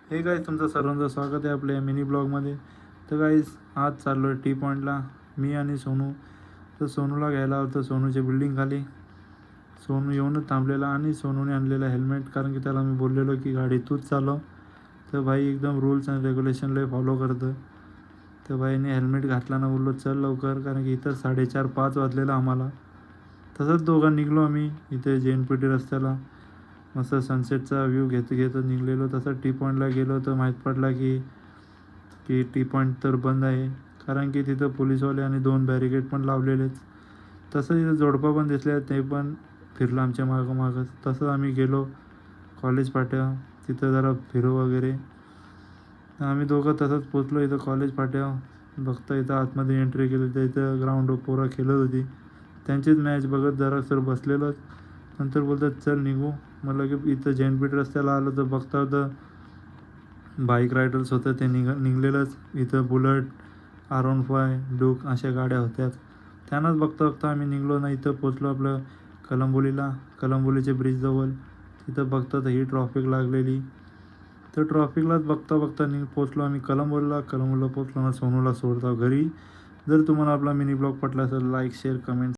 हे गाईज तुमचं सर्वांचं स्वागत आहे आपल्या मिनी ब्लॉगमध्ये. तर गाईज आज चाललो आहे टी पॉईंटला मी आणि सोनू. तर सोनूला घ्यायला होतं सोनूच्या बिल्डिंगखाली. सोनू येऊनच थांबलेला आणि सोनूने आणलेला हेल्मेट, कारण की त्याला मी बोललेलो की गाडी तूच चालव. तर भाई एकदम रूल्स अँड रेग्युलेशन लय फॉलो करतं. तर भाईने हेल्मेट घातला ना, बोललो चल लवकर, कारण की इथं 4:30-5 वाजलेलं आम्हाला. तसंच दोघं निघलो आम्ही इथे JNPT रस्त्याला. मस्त सनसेटचा व्ह्यू घेत घेत निघलेलो. तसं टी पॉईंटला गेलो तर माहीत पडला की की टी पॉईंट तर बंद आहे, कारण की तिथं पोलीसवाले आणि 2 बॅरिकेड पण लावलेलेच. तसं तिथं जोडपं पण दिसले, ते पण फिरलं आमच्या मागंच. तसंच आम्ही गेलो कॉलेज फाट्या, तिथं जरा फिरू वगैरे. आम्ही दोघं तसंच पोचलो इथं कॉलेज फाट्या. बघता इथं आतमध्ये एंट्री केली तर इथं ग्राउंडवर पोरं खेळत होती. त्यांचीच मॅच बघत जरा सर बसलेलो. नंतर बोलतात चल निघू. म्हटलं की इथं JNPT रस्त्याला आलो तर बघता होतं बाईक रायडर्स होतं, ते निघलेलंच. इथं बुलट, R15, ड्यूक अशा गाड्या होत्या. त्यांनाच बघता बघता आम्ही निघलो ना, इथं पोचलो आपलं कलंबोलीच्या ब्रिजजवळ. तिथं बघता तर ही ट्रॉफिक लागलेली. तर ट्रॉफिकलाच बघता बघता पोचलो आम्ही कलंबोलीला पोचलो ना, सोनूला सोडतो घरी. जर तुम्हाला आपला मिनी ब्लॉग पटला असेल, लाईक शेअर कमेंट